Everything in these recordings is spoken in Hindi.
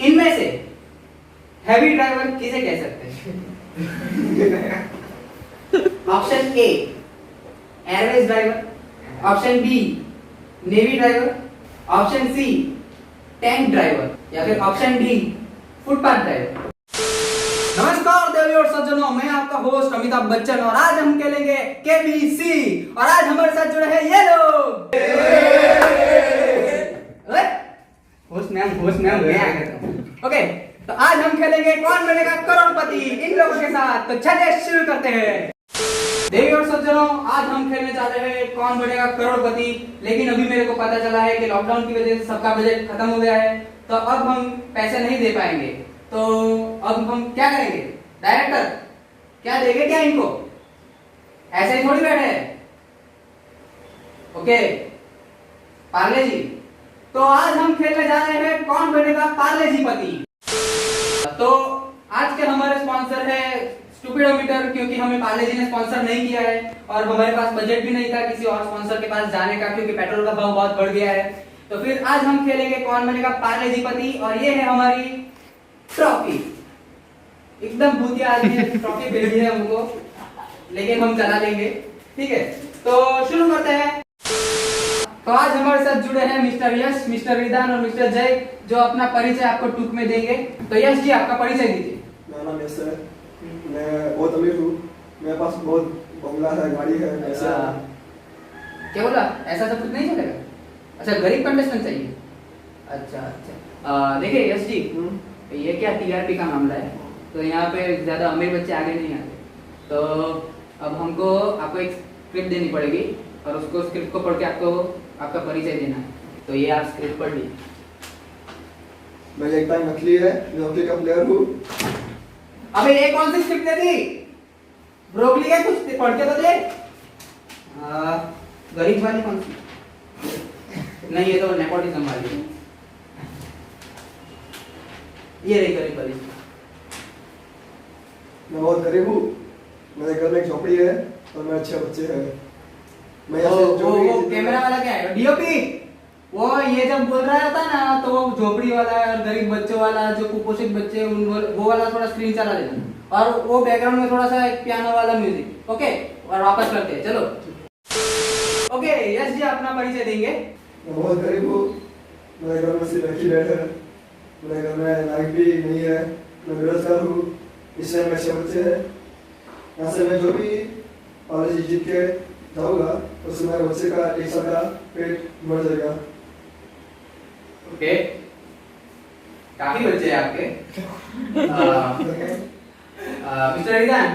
इनमें से हैवी ड्राइवर किसे कह सकते हैं? Option A airways driver, option B navy driver, option C tank driver या फिर ऑप्शन डी फुटपाथ ड्राइवर। नमस्कार देवी और सज्जनों, मैं आपका होस्ट अमिताभ बच्चन और आज हम खेलेंगे केबीसी और आज हमारे साथ जुड़े हैं ये लोग। होस्ट मैम मैं आ गया था। ओके, तो आज हम खेलेंगे कौन बनेगा करोड़पति इन लोगों के साथ। तो चलिए शुरू करते हैं। देवी और सज्जनों, आज हम खेलने जा रहे हैं कौन बनेगा करोड़पति। लेकिन अभी मेरे को पता चला है कि लॉकडाउन की वजह से सबका बजट खत्म हो गया है, तो अब हम पैसे नहीं दे पाएंगे। तो अब हम क्या करेंगे? डायरेक्टर क्या देंगे क्या इनको? ऐसे ही थोड़ी बैठे हैं। ओके पार्ले जी, तो आज हम खेलने जा रहे हैं कौन बनेगा पार्ले जी पति। तो आज के हमारे स्पॉन्सर है स्टूपिडोमीटर, क्योंकि हमें पार्ले जी ने स्पॉन्सर नहीं किया है और हमारे पास बजट भी नहीं था किसी और स्पॉन्सर के पास जाने का, क्योंकि पेट्रोल का भाव बहुत बढ़ गया है। तो फिर आज हम खेलेंगे कौन बनेगा पार्ले जी पति और ये है हमारी ट्रॉफी। एकदम भूतिया आदमी है, ट्रॉफी मिल गई है हमको, लेकिन हम चला लेंगे। ठीक है, तो शुरू करते हैं। तो आज हमारे साथ जुड़े हैं मिस्टर यश, मिस्टर रिदान और मिस्टर जय, जो अपना परिचय आपको टूक में देंगे। तो यश जी, आपका परिचय दीजिए। मेरा नाम यश है, मैं बहुत अमीर हूँ, मेरे पास बहुत बंगला है, गाड़ी है, पैसे है। क्या बोला? ऐसा सब कुछ नहीं चलेगा? अच्छा, गरीब कंटेस्टेंट चाहिए। अच्छा, देखिए यश जी, ये क्या टीआरपी का मामला है, तो यहाँ पे ज्यादा अमीर बच्चे आगे नहीं आते। तो अब आपको एक स्क्रिप्ट देनी पड़ेगी और उसको स्क्रिप्ट को पढ़ के आपको आपका परिचय देना है। तो ये आप स्क्रिप्ट पढ़ लीजिए। मैं एक टाइम नकली है, मैं हॉकी का प्लेयर हूँ। अबे ये कौन सी स्क्रिप्ट दे दी? ब्रोकली का कुछ पढ़ के तो दे। गरीब वाली कौन सी? नहीं, ये तो नेपोटिज्म वाली है। ये रही गरीब वाली। मैं बहुत गरीब हूँ, मेरे घर में एक झोपड़ी है और मेरे 6 बच्चे हैं। मैं वो कैमरा वाला क्या है? डीओपी। वो ये जब बोल रहा होता ना, तो वो झोपड़ी वाला और गरीब बच्चों वाला, जो कुपोषित बच्चे वो वाला थोड़ा स्क्रीन चला देना और वो बैकग्राउंड में थोड़ा सा एक पियानो वाला म्यूजिक। ओके, और वापस करते हैं। चलो ओके, यश जी अपना परिचय देंगे। मैं बहुत गरीब हूँ, मेरे घर में सिर्फ एक ही बेड है, मेरे घर में लाइट भी नहीं है, मैं बेरोजगार हूँ, इसलिए मेरे 6 बच्चे हैं। यहाँ से मैं जो भी कॉलेज जीत के जाऊँगा उससे मेरे बच्चे का एक साल का पेट भर जाएगा। ओके, काफी बच्चे हैं आपके। मिस्टर रिदान,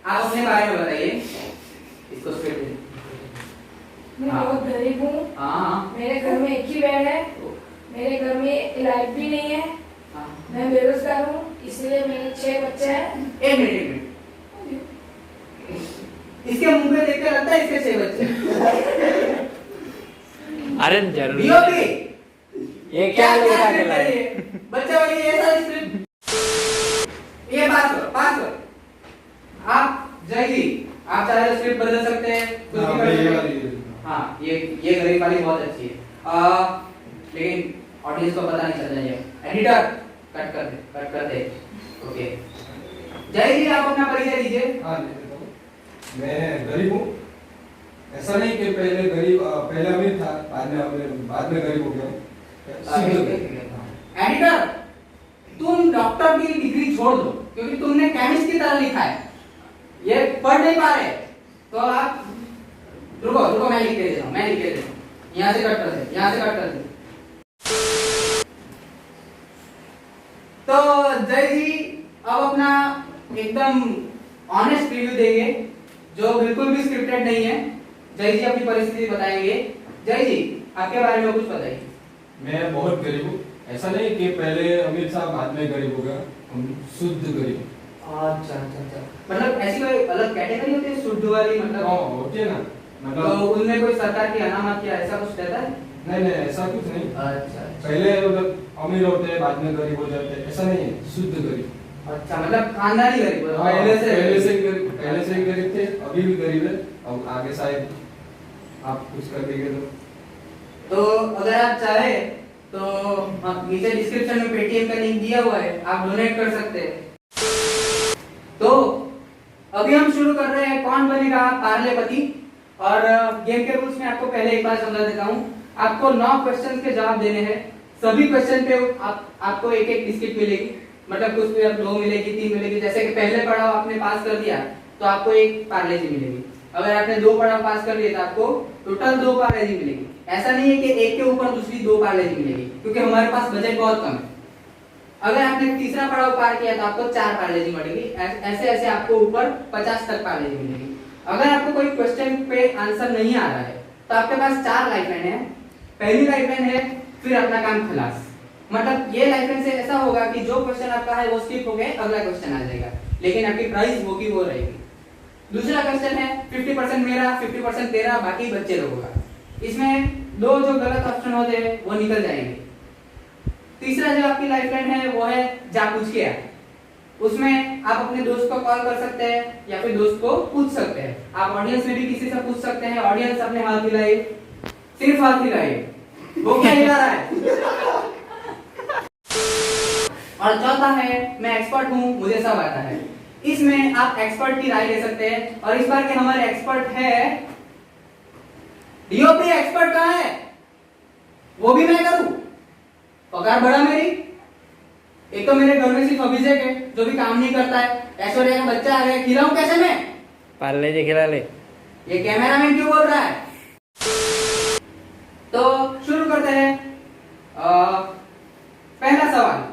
आप अपने बारे में बताइए। इसको स्क्रिप्ट मैं बहुत गरीब हूँ। हाँ, मेरे घर में एक ही बेड है, मेरे घर में लाइट भी नहीं है, मैं बेरोजगार हूँ, इसलिए मेरे 6 बच्चे हैं। एक मिनट, इसके मुंह में देख के लगता है इसके 6 बच्चे। अरे जरूर डीओपी, ये क्या लोग क्या आके लाए? बच्चे वाली ये सारी स्क्रिप्ट। ये पास करो। आप जय जी, आप चाहे तो स्क्रिप्ट बदल सकते हैं, कुछ भी कर सकते हैं। हाँ, ये गरीब वाली बहुत अच्छी है, लेकिन ऑडियंस को पता नहीं चल जाएगा। एडिटर कट कर दे। ओके, जय जी आप अपना परिचय दीजिए। हाँ, मैं गरीब हूँ। ऐसा नहीं कि पहले अमीर था, बाद में गरीब हो गया। एडिटर, तुम डॉक्टर की डिग्री छोड़ दो, क्योंकि तुमने केमिस्ट की तरह लिखा है, ये पढ़ नहीं पा रहे। तो आप रुको, मैं लिख के देता हूँ। यहाँ से कट कर दे। तो जय जी अब अपना एकदम ऑनेस्ट रिव्यू देंगे, जो बिल्कुल भी स्क्रिप्टेड नहीं है। जय जी अपनी परिस्थिति बताएंगे। जय जी, आपके बारे में कुछ बताइए। मैं बहुत गरीब हूँ। ऐसा नहीं कि पहले अमीर था, बाद में गरीब हो गया। शुद्ध गरीब। अच्छा, मतलब ऐसी कोई अलग कैटेगरी होती है शुद्ध वाली? मतलब होती है ना, तो उनमें कोई सरकार की अनामत या ऐसा कुछ रहता है? नहीं, ऐसा कुछ नहीं। अच्छा, पहले अमीर होते हैं, बाद में गरीब हो जाते हैं, ऐसा नहीं है। शुद्ध गरीब। अच्छा, मतलब खानदानी गरीब हो, पहले से ही गरीब थे, अभी भी गरीब है, अब आगे शायद आप कुछ कर देंगे। तो अगर आप चाहे तो नीचे डिस्क्रिप्शन में पेटीएम का लिंक दिया हुआ है, आप डोनेट कर सकते हैं। तो अभी हम शुरू कर रहे हैं कौन बनेगा पार्लेपति। और गेम के रूल्स में आपको पहले एक बार समझा देता हूँ। आपको 9 क्वेश्चंस के जवाब देने हैं। सभी क्वेश्चन पे आपको एक एक बिस्किट मिलेगी, मतलब कुछ पे 2 मिलेगी, 3 मिलेगी। जैसे कि पहले पड़ाव आपने पास कर दिया तो आपको एक पार्ले जी मिलेगी। अगर आपने 2 पड़ाव पास कर लिए तो आपको टोटल 2 पार्ले जी मिलेगी। ऐसा नहीं है कि एक के ऊपर दूसरी 2 पार्ले जी मिलेगी, क्योंकि हमारे पास बजट बहुत कम है। अगर आपने तीसरा पड़ाव पार किया तो आपको 4 पार्ले जी मिलेगी। ऐसे ऐसे आपको ऊपर 50 तक पार्ले जी मिलेगी। अगर आपको कोई क्वेश्चन पे आंसर नहीं आ रहा है तो आपके पास 4 लाइफलाइन है। पहली लाइफलाइन है, फिर अपना काम खलास। मतलब ये लाइफलाइन से ऐसा होगा कि जो क्वेश्चन आपका है वो स्किप हो गए, अगला क्वेश्चन आ जाएगा, लेकिन आपकी प्राइस होगी वो रहेगी। दूसरा क्वेश्चन है 50% मेरा 50% तेरा, बाकी बच्चे लोगों का। इसमें 2 जो गलत ऑप्शन होते हैं वो निकल जाएंगे। तीसरा जो आपकी लाइफलाइन है वो है जा पूछ के आ। उसमें आप अपने दोस्त को कॉल कर सकते हैं या फिर दोस्त को पूछ सकते हैं। आप ऑडियंस में भी किसी से पूछ सकते हैं। ऑडियंस अपने हाथ हिलाए, सिर्फ हाथ हिलाए, वो क्या हिला रहा है। और चौथा है मैं एक्सपर्ट हूँ, मुझे सब आता है। इसमें आप एक्सपर्ट की राय ले सकते हैं। और इस बार के हमारे एक्सपर्ट है डीओपी। एक्सपर्ट कहाँ है? वो भी मैं करूं? पगार बढ़ा मेरी। एक तो मेरे घर में सिर्फ अभिषेक है जो भी काम नहीं करता है। ऐश्वर्या का बच्चा आ गया, खिलाऊं कैसे मैं? पार्ले जी खिला ले। ये कैमरामैन क्यों बोल रहा है? तो शुरू करते हैं। पहला सवाल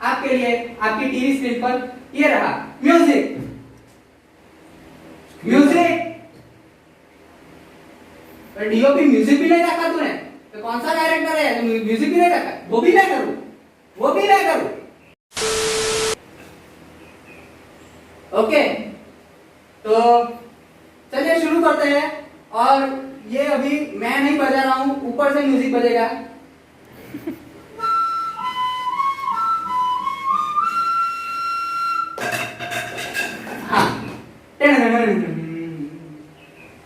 आपके लिए आपकी टीवी स्क्रीन पर ये रहा। म्यूजिक। म्यूजिक। डीओपी म्यूजिक भी नहीं रखा तूने तो कौन सा डायरेक्टर है जो म्यूजिक भी नहीं रखा? वो भी मैं करूं, वो भी मैं करूं। ओके, तो चलिए शुरू करते हैं। और ये अभी मैं नहीं बजा रहा हूं, ऊपर से म्यूजिक बजेगा। हाँ,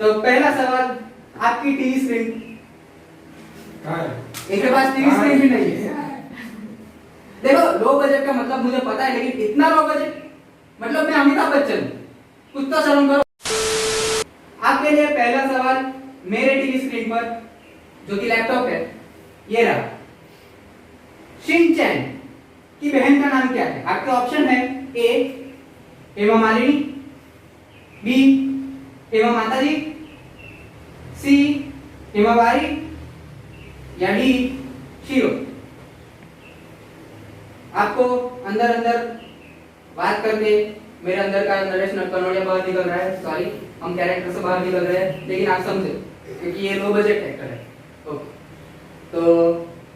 तो पहला सवाल आपकी टीवी स्क्रीन। कहाँ है? इनके पास टीवी स्क्रीन भी नहीं है। देखो लो बजट का मतलब मुझे पता है, लेकिन इतना लो बजट मतलब मैं अमिताभ बच्चन, कुछ तो शर्म करो। आपके लिए पहला सवाल मेरे टीवी स्क्रीन पर जो कि लैपटॉप है ये रहा। शिनचैन की बहन का नाम क्या है? आपके ऑप्शन है ए हेमा मालिनी, बी हेमा माताजी, सी हिमावारी या डी शिरो। आपको अंदर अंदर बात करके मेरे अंदर का नरेश कनोडिया बाहर निकल रहा है। सॉरी, हम कैरेक्टर से बाहर निकल रहे हैं, लेकिन आप समझे क्योंकि ये लो बजट एक्टर है। ओके, तो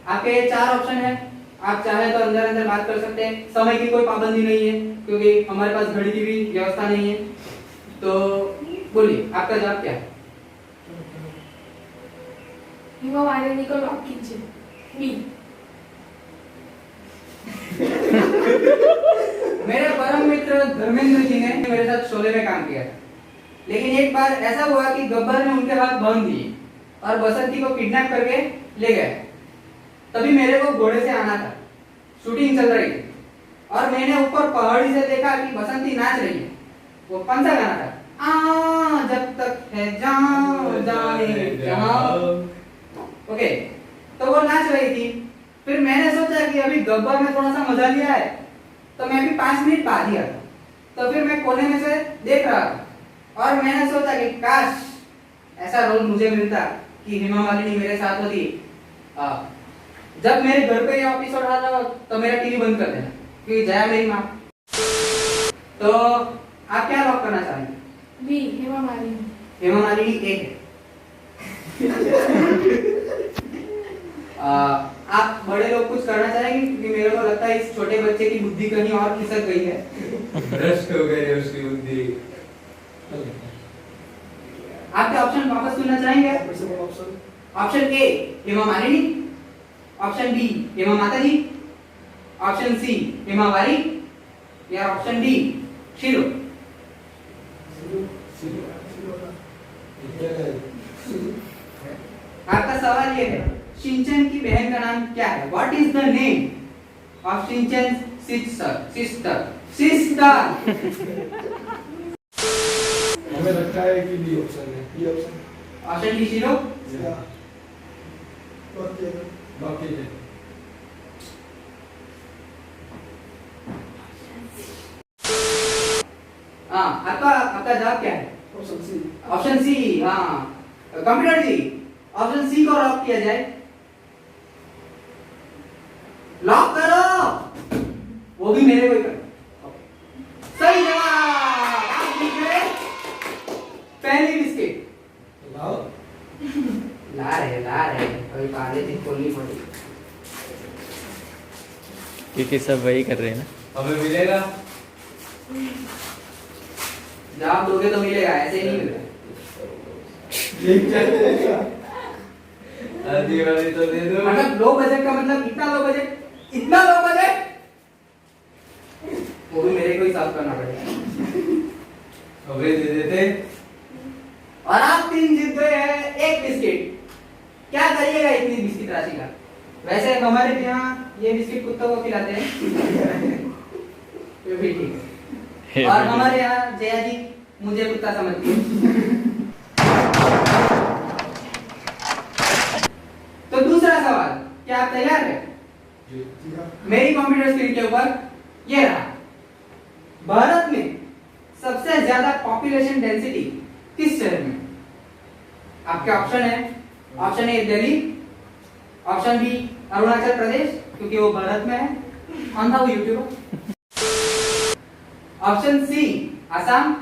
आपके 4 ऑप्शन है। आप चाहे तो अंदर अंदर बात कर सकते हैं। समय की कोई पाबंदी नहीं है क्योंकि हमारे पास घड़ी की भी व्यवस्था नहीं है। तो बोलिए आपका जवाब क्या है? हिमा मालिनी को लॉक कीजिए। बी। मेरे परम मित्र धर्मेंद्र जी ने मेरे साथ शोले में काम किया, लेकिन एक बार ऐसा हुआ कि गब्बर ने उनके हाथ बांध दिए और बसंती को किडनैप करके ले गए। तभी मेरे को घोड़े से आना था, शूटिंग चल रही थी और मैंने ऊपर पहाड़ी से देखा कि बसंती नाच रही है। वो कौन सा गाना था? जब तक है जाओ जाने जाओ। ओके, तो वो नाच रही थी। फिर मैंने सोचा कि अभी गब्बर ने थोड़ा सा मजा लिया है तो मैं भी 5 मिनट बाद ही आता। तो फिर मैं कोने में से देख रहा था और मैंने सोचा कि काश ऐसा रोल मुझे मिलता कि हेमा मालिनी मेरे साथ होती। जब मेरे घर पे ये एपिसोड आ जाओ तो मेरा टीवी बंद कर देना क्योंकि जया मेरी माँ। तो आप क्या लॉक करना चाहेंगे? बी हेमा मालिनी। हेमा मालिनी एक आप बड़े लोग कुछ करना चाहेंगे क्योंकि मेरे को लगता है इस छोटे बच्चे की बुद्धि कहीं और खिसक गई है। भ्रष्ट हो गई है उसकी बुद्धि। आपके ऑप्शन वापस सुनना चाहेंगे? Option option A Hema Malini, option B Hema Mataji, option C Himawari या ऑप्शन डी शिरो। आपका सवाल ये है शिनचैन की बहन का नाम क्या है? What is the name of Shinchan sister? हमें लगता है कि बी ऑप्शन है। ये ऑप्शन ऑप्शन डी जीरो। या बाकी है बाकी है। हाँ, आपका जवाब क्या है? Option C. Option C. हाँ, कंप्यूटर जी, ऑप्शन सी को लॉक किया जाए। लॉक करो, वो भी मेरे को ही करो। सही जवाब, आप जीत गए पहली बिस्किट। लाओ। ला रहे अभी पार्ले जी खोलनी पड़ी। क्योंकि सब वही कर रहे हैं ना। हमें मिलेगा। जवाब दोगे तो मिलेगा, ऐसे ही नहीं मिलेगा। ठीक है। आधी वाली तो दे दो। मतलब लो बजट का मतलब इतना लो बजट वो भी मेरे को ही साफ करना पड़ेगा। अबे दे देते। और आप 3 जीत गए हैं 1 बिस्किट। क्या करिएगा इतनी बिस्किट राशि का? वैसे हमारे यहाँ ये बिस्किट कुत्तों को खिलाते हैं। ये भी ठीक है। और हमारे यहाँ जया जी मुझे कुत्ता समझती है। तो दूसरा सवाल, क्या आप तैयार हैं? जी। मेरी कंप्यूटर स्क्रीन के ऊपर ये रहा। भारत में सबसे ज्यादा पॉपुलेशन डेंसिटी किस शहर में? आपके ऑप्शन है, option A Delhi, option B Arunachal Pradesh क्योंकि वो भारत में है, अंधा वो यूट्यूबर, ऑप्शन सी असम,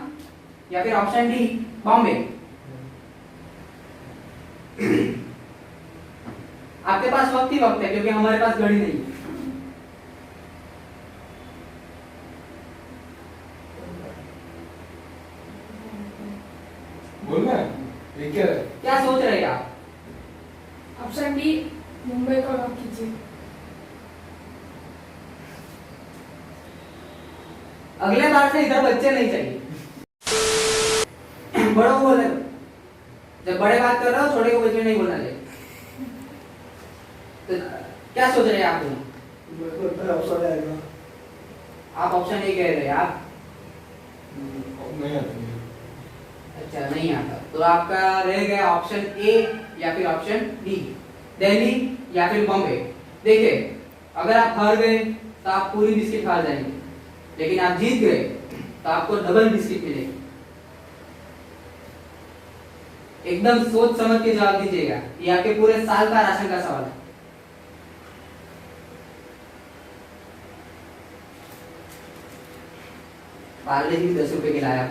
या फिर ऑप्शन डी बॉम्बे। आपके पास वक्त ही वक्त है क्योंकि हमारे पास घड़ी नहीं है। बोलना है? ये क्या है? क्या सोच रहे हैं आप? ऑप्शन डी मुंबई को लॉक कीजिए। अगले बार से इधर बच्चे नहीं चाहिए। बड़ों को बोले, जब बड़े बात कर रहे हो छोटे को बीच में नहीं बोलना चाहिए। तो क्या सोच रहे हैं आप दोनों? मेरे को लगता है ऑप्शन आएगा। आप ऑप्शन ए कह रहे हैं आप? नहीं आती है। अच्छा, नहीं आता। तो आपका रह गया ऑप्शन ए या फिर ऑप्शन डी, दिल्ली या फिर बॉम्बे। देखिए, अगर आप हार गए तो आप पूरी बिस्किट खा जाएंगे, लेकिन आप जीत गए तो आपको डबल बिस्किट मिलेगी। एकदम सोच समझ के जवाब दीजिएगा, ये आपके पूरे साल का राशन का सवाल है। पार्ले जी 10 रुपए के लाया।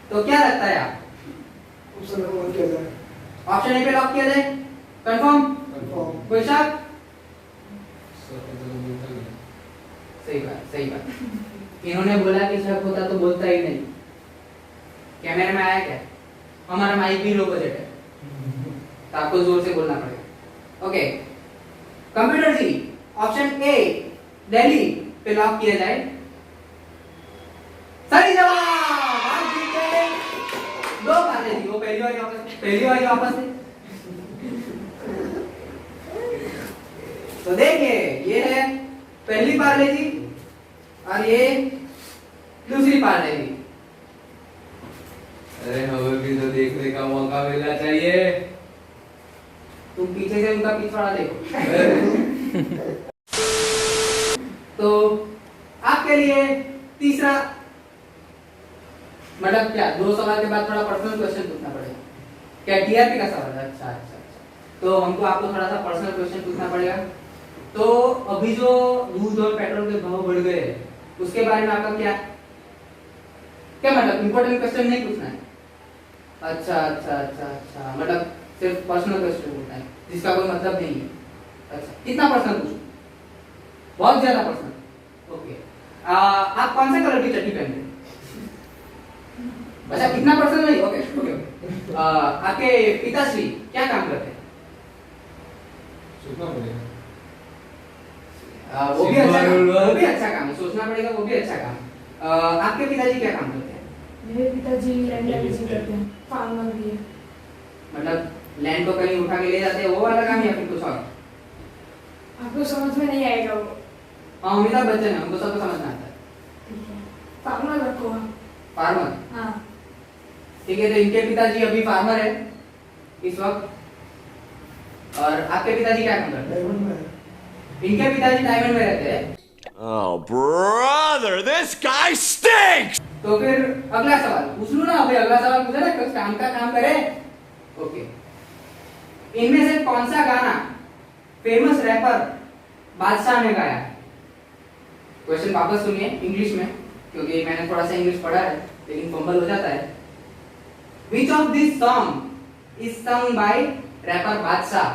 तो क्या लगता है आप? ऑप्शन नंबर 1 क्या है? ऑप्शन ए पे लॉक किया जाए? कंफर्म? कंफर्म। कोई शक? नहीं। सही बात। इन्होंने बोला कि शक होता तो बोलता ही नहीं। कैमरे में आया क्या? हमारा माइक भी लो बजट है, तो आपको जोर से बोलना पड़ेगा। Okay, computer ji, option A Delhi पे लॉक किया जाए। सही जवाब, आप जीत गए 2 पार्ले जी। वो पहली वाली वापस से। तो देखिए, ये है पहली पार्ले जी और ये दूसरी पार्ले जी। अरे हमें भी तो देखने का मौका मिलना चाहिए। तुम पीछे से उनका पिछवाड़ा देखो। तो आपके लिए तीसरा, मतलब क्या 2 सवाल के बाद थोड़ा पर्सनल क्वेश्चन पूछना पड़ेगा। क्या टीआरपी का सवाल है? अच्छा। तो हमको आपको थोड़ा सा पर्सनल क्वेश्चन पूछना पड़ेगा। तो अभी जो दूध और पेट्रोल के भाव बढ़ गए हैं, उसके बारे में आपका क्या मतलब इंपॉर्टेंट क्वेश्चन नहीं पूछना है? अच्छा, मतलब सिर्फ पर्सनल क्वेश्चन पूछना है जिसका कोई मतलब नहीं है। अच्छा, कितना पर्सनल पूछूं? बहुत ज्यादा पर्सनल। ओके, आप कौन से कलर की चड्डी पहनते हैं? अच्छा, कितना पर्सनल नहीं। ओके। आपके पिताश्री क्या काम करते हैं? सोचना पड़ेगा। वो भी अच्छा काम है, सोचना पड़ेगा, वो भी अच्छा काम। आपके पिताजी क्या काम करते हैं? मेरे पिताजी लैंड एनर्जी करते हैं। फार्मर भी है। मतलब लैंड को कहीं उठा के ले जाते हैं वो वाला काम या फिर कुछ और? आपको समझ में नहीं आएगा वो। हाँ अमिताभ बच्चन है, हमको सबको समझना आता है। ठीक है, फार्मर रखो आप। फार्मर, हाँ, ठीक है। तो इनके पिताजी अभी फार्मर है इस वक्त, और आपके पिताजी क्या काम करते डायमंड में है। हैं? इनके पिताजी डायमंड में रहते हैं। Oh, brother, this guy stinks! तो फिर अगला सवाल पूछ लूं ना, अभी अगला सवाल पूछा ना, कुछ काम का काम करे। ओके, इनमें से कौन सा गाना फेमस रैपर बादशाह ने गाया? क्वेश्चन वापस सुनिए इंग्लिश में, क्योंकि मैंने थोड़ा सा इंग्लिश पढ़ा है लेकिन फंबल हो जाता है। Which of this song is sung by rapper Badshah,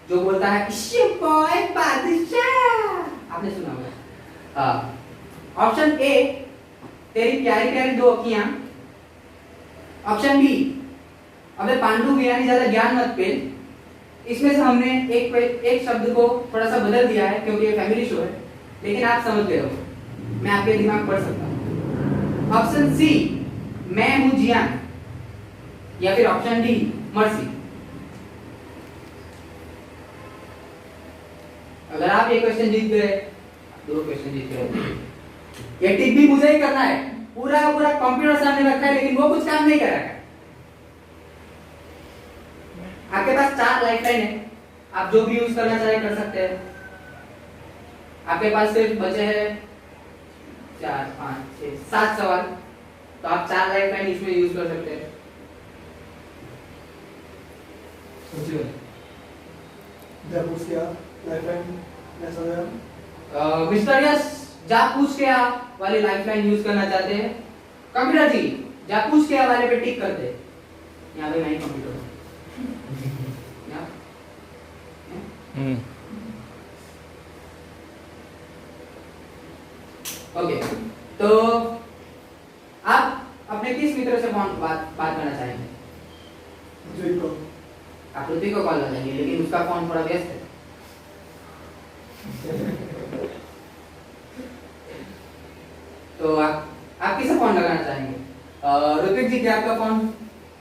जो बोलता है इश्यू बॉय बादशाह, आपने सुना होगा। हाँ, ऑप्शन ए तेरी प्यारी प्यारी दो अखियां, ऑप्शन बी अबे पांडु बियानी ज्यादा ज्ञान मत पेल। इसमें से हमने एक शब्द को थोड़ा सा बदल दिया है क्योंकि ये फैमिली शो है, लेकिन आप समझ गए हो, मैं आपके दिमाग पढ़ सकता हूँ। ऑप्शन सी मैं हूं जियान, या फिर ऑप्शन डी मर्सी। अगर आप ये क्वेश्चन जीत गए, दो क्वेश्चन जीत गए, ये टिक भी मुझे ही करना है। पूरा का पूरा कंप्यूटर सामने रखा है लेकिन वो कुछ काम नहीं कर रहा है। आपके पास 4 लाइफलाइन है, आप जो भी यूज करना चाहे कर सकते हैं। आपके पास सिर्फ बचे हैं 4 5 6 7 सवाल, तो आप 4 लाइफलाइन इसमें यूज कर सकते हैं। सोचिए, जब पूछ किया लाइफलाइन ऐसा है। मिस्टर यस, जा पूछ के आ वाली लाइफलाइन यूज करना चाहते हैं? कंप्यूटर जी जा पूछ के आ वाले पे टिक कर दे। यहाँ पे नहीं कंप्यूटर ओके, तो आप अपने किस मित्र से बात करना चाहेंगे? जो को आप ऋतिक को कॉल लगाएंगे, लेकिन उसका फोन थोड़ा व्यस्त है। तो आप किसे फोन लगाना चाहेंगे? ऋतिक जी क्या आपका फोन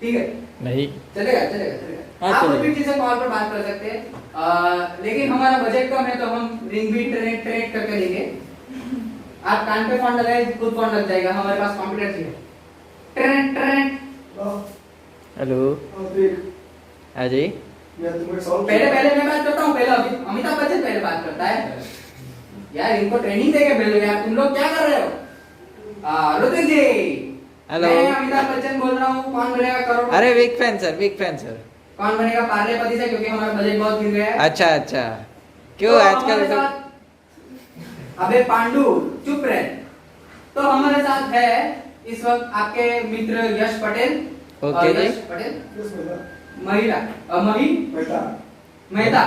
ठीक है? नहीं, चलेगा चलेगा चलेगा। हाँ, आप चलेगा। ऋतिक जी से कॉल पर बात कर सकते हैं, लेकिन हमारा बजट कम है तो हम रिंग भी ट्रेड करके देंगे। आप कान पे फोन लगाए, खुद फोन लग जाएगा, हमारे पास कंप्यूटर जी है। ट्रेड हेलो देख अजय, मैं तुम्हें सॉल्व पहले मैं बात करता हूँ, पहले अमिताभ बच्चन पहले बात करता है। यार इनको ट्रेनिंग देके भेजो यार, तुम लोग क्या कर रहे हो? ऋतिक जी, हेलो। मैं अमिताभ बच्चन बोल रहा हूँ, कौन बनेगा करोड़पति? अरे big fan sir, big fan sir. कौन बनेगा पार्लेपति से, क्योंकि हमारा बजट बहुत गिर गया है। अच्छा अच्छा, क्यों तो आजकल हमारे तो साथ- अबे पांडु चुप रहे। तो हमारे साथ है इस वक्त आपके मित्र यश पटेल। ओके जी। यश पटेल, यस मेरा महिला मही बेटा मेहता,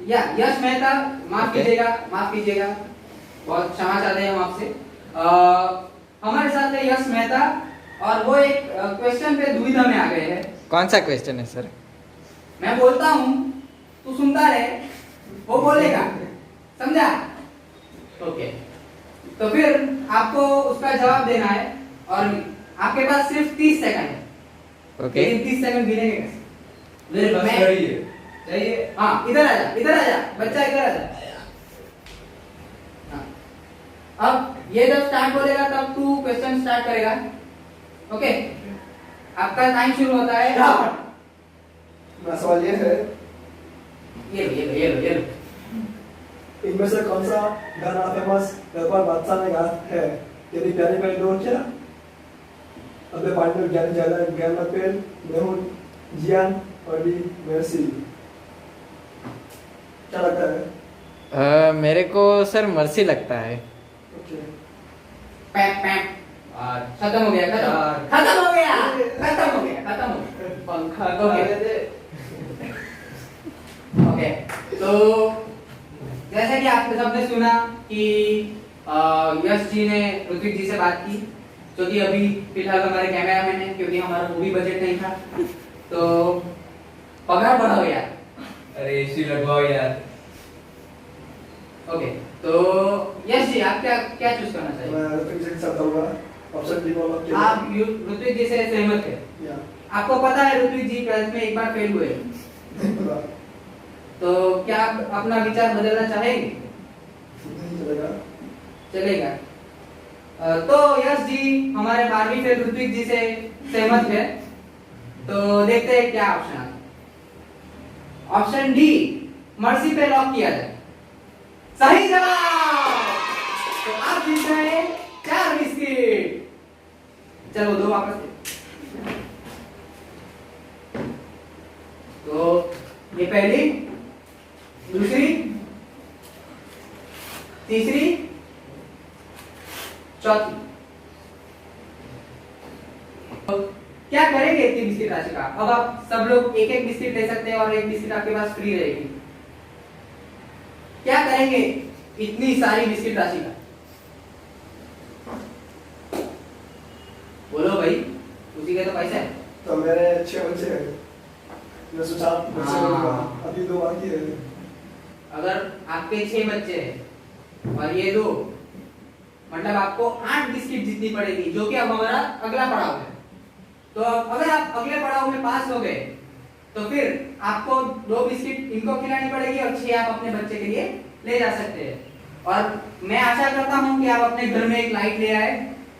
या यश मेहता, माफ Okay. कीजिएगा, बहुत क्षमा चाहते हैं हम आपसे। हमारे साथ है यश मेहता, और वो एक क्वेश्चन पे दुविधा में आ गए हैं। कौन सा क्वेश्चन है सर? मैं बोलता हूँ, तू सुनता रहे, वो बोलेगा, समझा? ओके, तो फिर आपको उसका जवाब देना है, और आपके पास सिर्फ 30 सेकंड है। ओके, लेकिन 30 सेकंड गिनेंगे कैसे? मेरे पास मैं- चाहिए चाहिए। हाँ, इधर आ जा बच्चा, इधर आ जा। हाँ। अब ये जब स्टार्ट बोलेगा तब तू क्वेश्चन स्टार्ट करेगा। ओके, आपका टाइम शुरू होता है। मेरा सवाल ये है, ये लो। इनमें से कौन सा गाना फेमस रैपर बादशाह ने गाया है? तेरी प्यारी प्यारी दो क्या, अबे पांडु ज्ञान ज्यादा ज्ञान मत पेल, मैं हूँ जियान, और डी मेर्सी। क्या लगता है? मेरे को सर मर्सी लगता है। ओके पैप खत्म हो गया। पंखा ओके। ओके, तो जैसे कि आप सबने सुना कि यश जी ने ऋत्विक जी से बात की, जो कि अभी फिलहाल हमारे कैमरामैन है, क्योंकि हमारा मूवी बजट नहीं था, तो पगार बढ़ाओ यार। अरे एसी लगवाओ यार। ओके, तो यश जी आप क्या चूज करना चाहिए? मैं ऋतिक जी के साथ रहूंगा, ऑप्शन डी वाला आप ऋत्विक जी से सहमत है? या आपको पता है ऋत्विक जी 12th में एक बार फेल हुए, नहीं पता, तो क्या आप अपना विचार बदलना चाहेंगे? नहीं चलेगा। चलेगा। तो यश जी हमारे 12वीं फेल ऋत्विक जी से सहमत है, तो देखते हैं क्या ऑप्शन आता है। ऑप्शन डी मर्सी पे लॉक किया जाए। सही जवाब। तो आप जीत गए 4 बिस्किट। चलो दो वापस दे। तो ये पहली, दूसरी, तीसरी, चौथी। तो क्या करेंगे इतनी बिस्किट राशि का? अब आप सब लोग एक एक बिस्किट ले सकते हैं और एक बिस्किट आपके पास फ्री रहेगी। क्या करेंगे इतनी सारी बिस्किट राशि का? बोलो भाई, उसी के तो पैसे है। तो मेरे 6 बच्चे हैं, मैं सोचा बच्चे हाँ। करूंगा, अभी 2 बाकी है। अगर आपके 6 बच्चे हैं और ये 2, मतलब आपको 8 बिस्किट जीतनी पड़ेगी, जो कि अब हमारा अगला पड़ाव है। तो अगर आप अगले पड़ाव में पास हो गए तो फिर आपको 2 बिस्किट इनको खिलानी पड़ेगी और 6 आप अपने बच्चे के लिए ले जा सकते हैं। और मैं आशा करता हूं कि आप अपने घर में एक लाइट ले आए,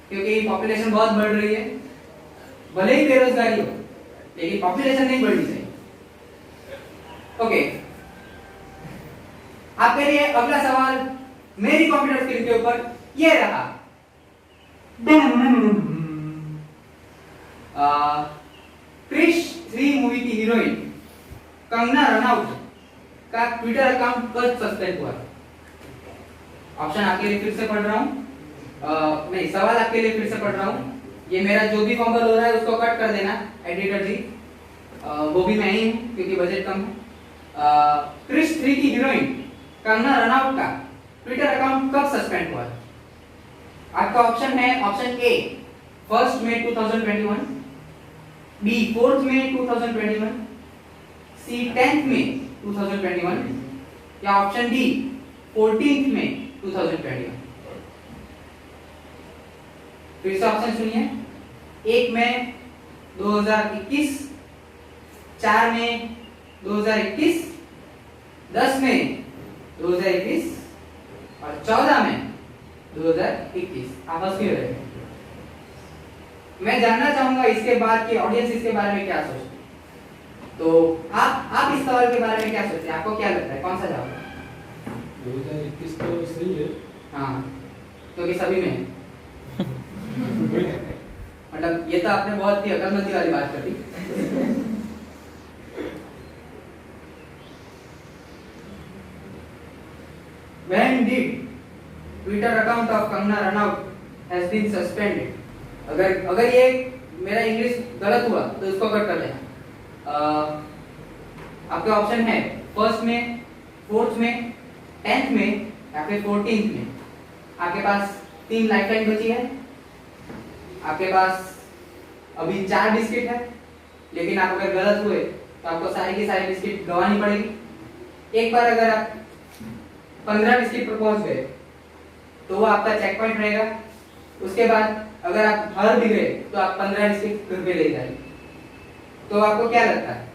क्योंकि पॉपुलेशन बहुत बढ़ रही है। भले ही बेरोजगारी हो, लेकिन पॉपुलेशन नहीं बढ़नी चाहिए। ओके, आपके लिए अगला सवाल मेरी कंप्यूटर स्क्रीन के ऊपर ये रहा। क्रिश 3 मूवी की हीरोइन कंगना रनौत का ट्विटर अकाउंट कब सस्पेंड हुआ? ऑप्शन आपके लिए फिर से पढ़ रहा हूं, नहीं सवाल आपके लिए फिर से पढ़ रहा हूं। ये मेरा जो भी फंबल हो रहा है उसको कट कर देना एडिटर जी, वो भी मैं ही हूं क्योंकि बजट कम है। क्रिश 3 की हीरोइन कंगना रनौत का ट्विटर अकाउंट कब सस्पेंड हुआ? आपका ऑप्शन है ऑप्शन ए 1 मई 2021, बी 4 मई 2021, सी 10 मई 2021 या ऑप्शन डी 14 मई 2021। फिर से ऑप्शन सुनिए, 1 मई 2021, 4 मई 2021, 10 मई 2021 और 14 मई 2021। आप हंस क्यों रहे हैं? मैं जानना चाहूंगा इसके बाद की ऑडियंस इसके बारे में क्या सोचती है। तो आप इस सवाल के बारे में क्या सोचते हैं? आपको क्या लगता है कौन सा जवाब है? 2021 तो सही है। हाँ, क्योंकि सभी में है। मतलब ये तो आपने बहुत ही अकलमंदी वाली बात कर दी। When did Twitter account of Kangana Ranaut has been suspended? अगर ये मेरा इंग्लिश गलत हुआ तो इसको कट कर देना। आपके ऑप्शन है 1 में, 4 में, 10 में या फिर 14 में। आपके पास 3 लाइफलाइन बची है। आपके पास अभी 4 बिस्किट है, लेकिन आप अगर गलत हुए तो आपको सारी की सारी बिस्किट गंवानी पड़ेगी। एक बार अगर आप 15 बिस्किट पर पहुंच गए तो वो आपका चेक पॉइंट रहेगा। उसके बाद अगर आप हार भी गए तो आप 15 बिस्किट घर पे ले जाएंगे। तो आपको क्या लगता है?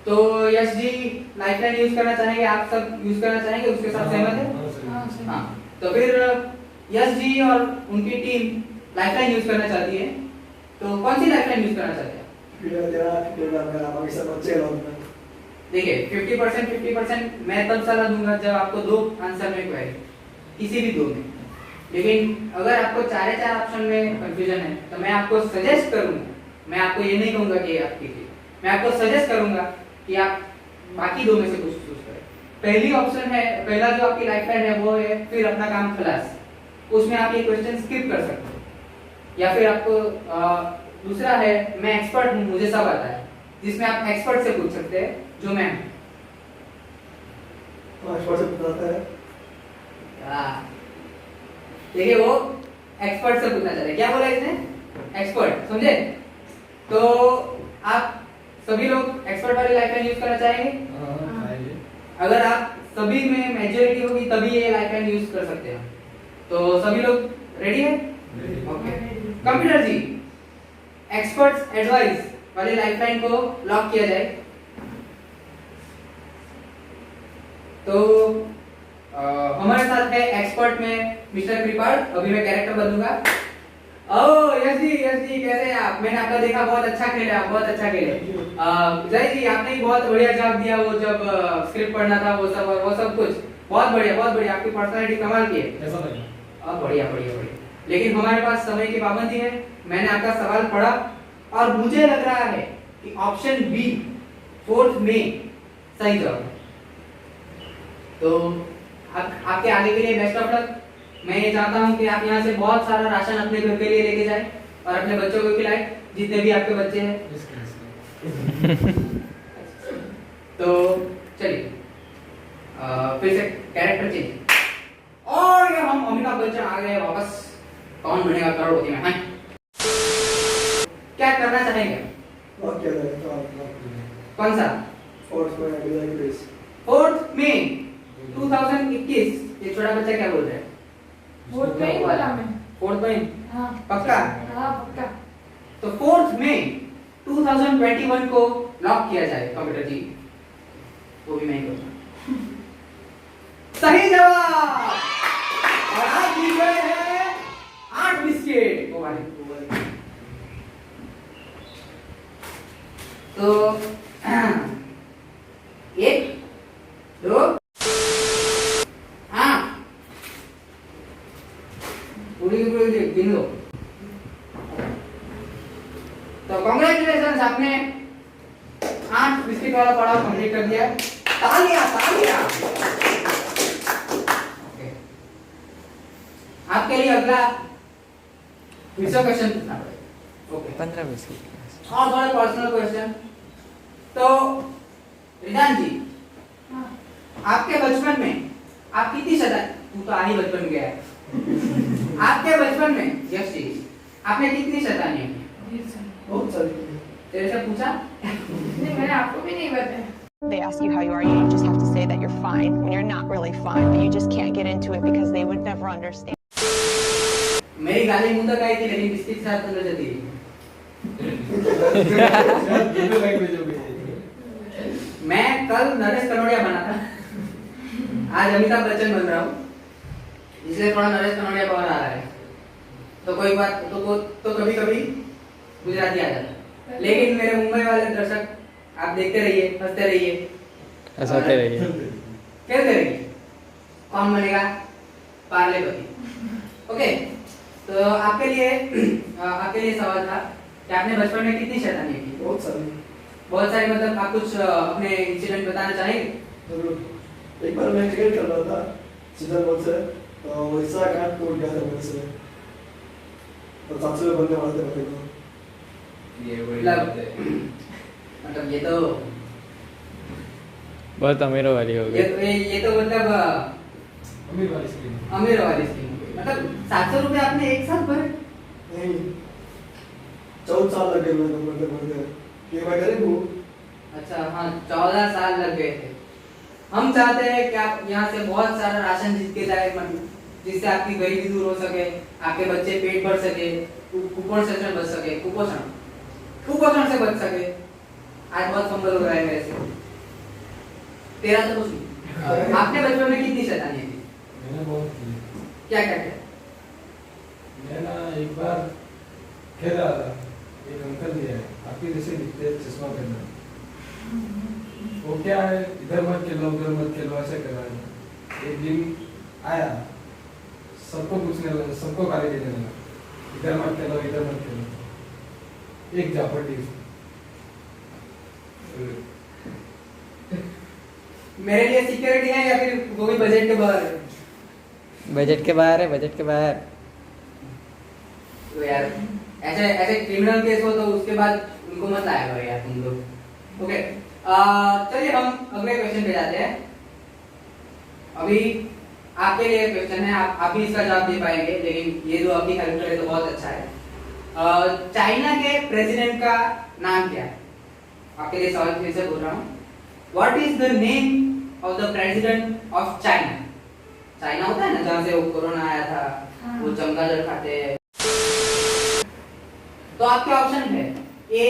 तो यश जी लाइफलाइन यूज करना चाहेंगे, आप सब यूज करना चाहेंगे, उसके साथ सहमत है? हाँ, तो फिर यश जी और उनकी टीम लाइफलाइन यूज करना चाहती है। तो कौन सी लाइफलाइन यूज करना चाहते हैं? देखिए 50% मैं तब सलाह दूंगा जब आपको 2 आंसर में क्वेरी, किसी भी 2 में। लेकिन अगर आपको 4 ऑप्शन में कंफ्यूजन है तो मैं आपको सजेस्ट करूंगा, मैं आपको ये नहीं कहूंगा कि आप कीजिए, मैं आपको सजेस्ट करूंगा कि आप बाकी 2 में से कुछ चूज करें। पहली ऑप्शन है, पहला जो आपकी लाइफलाइन है वो है फिर अपना काम खलास, उसमें आप ये क्वेश्चन स्किप कर सकते हो। या फिर आपको दूसरा है मैं एक्सपर्ट हूं, मुझे सब आता है, जिसमें आप एक्सपर्ट से पूछ सकते हैं जो मैं हूं। देखिए वो एक्सपर्ट से पूछना चाहते हैं। क्या बोला इसने? एक्सपर्ट, समझे? तो आप सभी लोग एक्सपर्ट वाली लाइफलाइन यूज करना चाहेंगे? हाँ, अगर आप सभी में मेजॉरिटी होगी तभी ये लाइफलाइन यूज कर सकते हैं। तो सभी लोग रेडी है? ओके। कंप्यूटर जी, एक्सपर्ट्स एडवाइस वाले लाइफलाइन को लॉक किया जाए। तो हमारे साथ है एक्सपर्ट में मिस्टर कृपाल। अभी मैं कैरेक्टर बदलूंगा। ओह यस जी कैसे हैं आप? मैंने आपका देखा, बहुत अच्छा खेले आप, बहुत अच्छा खेले। जय जी आपने भी बहुत बढ़िया जवाब दिया, वो जब स्क्रिप्ट पढ़ना था वो सब कुछ बहुत बढ़िया आपकी पर्सनालिटी कमाल की है। कैसा लगा? बढ़िया। लेकिन हमारे पास समय की पाबंदी है। मैंने आपका सवाल पढ़ा और मुझे लग रहा है कि ऑप्शन बी 4 मई सही जवाब है। तो आपके आगे के लिए बेस्ट ऑफ लक। मैं ये चाहता हूँ कि आप यहाँ से बहुत सारा राशन अपने घर के लिए लेके जाएं और अपने बच्चों को खिलाएं, जितने भी आपके बच्चे हैं। तो चलिए फिर से कैरेक्टर चेंज। और ये हम अमिताभ बच्चन आ गए वापस। कौन बनेगा करोड़पति में? क्या करना चाहेंगे? लॉक किया जाए। कौन सा? 4 में डिजाइन प्लेस। 4 मई 2021। ये छोटा बच्चा क्या बोल रहा है? वोट में ही बोला मैं। 4 मई हाँ पक्का? हाँ पक्का। तो 4 मई 2021 को लॉक किया जाए कंप्यूटर जी। वो भी मैं ही करूंगा। सही जवाब। और आज जीत गए हैं 8 बिस्किट। वो वाले। तो 1 2 हाँ पूरी गिन लो। तो कांग्रेचुलेशन, आपने 8 बिस्किट वाला पड़ाव कंप्लीट कर दिया। तालियां। ओके, आपके लिए अगला दूसरा क्वेश्चन पूछना पड़ेगा। ओके 15-20 और थोड़ा पर्सनल क्वेश्चन। तो रिदान जी, हाँ आपके बचपन में आप कितनी शैतानी, तू तो आही बचपन गया है। आपके बचपन में यश जी आपने कितनी शैतानी की? बहुत सारी। तेरे से पूछा? नहीं मैंने आपको भी नहीं बताया। They ask you how you are, you just have to say that you're fine when you're not really fine, but you just can't get into it because they would never understand. मेरी गाली मुंह तक आई थी, लेकिन बिस्किट के साथ अंदर जाती थी। मैं कल नरेश कनोडिया बना था, आज अमिताभ बच्चन बन रहा हूँ, इसलिए थोड़ा नरेश कनोडिया पावर आ रहा है। तो कोई बात तो कभी कभी गुजराती आ जाता है। लेकिन मेरे मुंबई वाले दर्शक, आप देखते रहिए, हंसते रहिए, हंसाते रहिए। खेलते रहिए। कौन बनेगा पार्लेपति? ओके, तो आपके लिए सवाल था कि आपने बचपन में कितनी शैतानी की? बहुत सारी। बहुत सारी, मतलब आप कुछ अपने इंसिडेंट बताना चाहेंगे? जरूर। एक बार मैं क्रिकेट कर रहा था सीजन 1 से, तो वैसा गांठ टूट गया था मेरे से, तो सबसे बनने वाले थे मेरे को। मतलब ये तो बहुत अमीरों वाली हो गई। ये तो मतलब अमीर वाली स्कीम। अमीर वाली स्कीम। मतलब 700 रुपए आपने एक साथ भरे? नहीं, 14 साल लग गए मेरे को बढ़ते। ये मैं गरीब हूँ। अच्छा हाँ, 14 साल लग गए थे। हम चाहते हैं कि आप यहाँ से बहुत सारा राशन जीत के जाए, जिससे आपकी गरीबी दूर हो सके, आपके बच्चे पेट भर सके, कुपोषण से बच सके, कुपोषण से बच सके। आज बहुत फंबल हो रहा है मेरे से। तेरा तो कुछ नहीं। आपने बचपन में कितनी शैतानी की? मैंने बहुत की। क्या? मैं ना एक बार खेल रहा था, एक अंकल भी है आपके जैसे दिखते, चश्मा पहना। वो क्या है, इधर मत खेलो उधर मत खेलो ऐसे कर रहा है। एक दिन आया, सबको पूछने लगा, सबको गाली देने लगा, इधर मत खेलो इधर मत खेलो। एक झापटी। मेरे लिए सिक्योरिटी है या फिर वो भी बजट के बाहर है? बजट के बाहर है, बजट के बाहर। तो यार ऐसे क्रिमिनल केस हो तो उसके बाद उनको मत लाया करो यार तुम लोग। ओके, चलिए हम अगले क्वेश्चन पे जाते हैं। अभी आपके लिए क्वेश्चन है, आप भी इसका जवाब दे पाएंगे, लेकिन ये जो अभी हेल्प करे तो बहुत अच्छा है। चाइना के प्रेसिडेंट का नाम क्या है? आपके लिए सवाल फिर से बोल रहा हूँ। What is the name of the president of China? China होता है ना जहाँ से वो कोरोना आया था, हाँ। वो चमगादड़ खाते हैं। तो आपके ऑप्शन है ए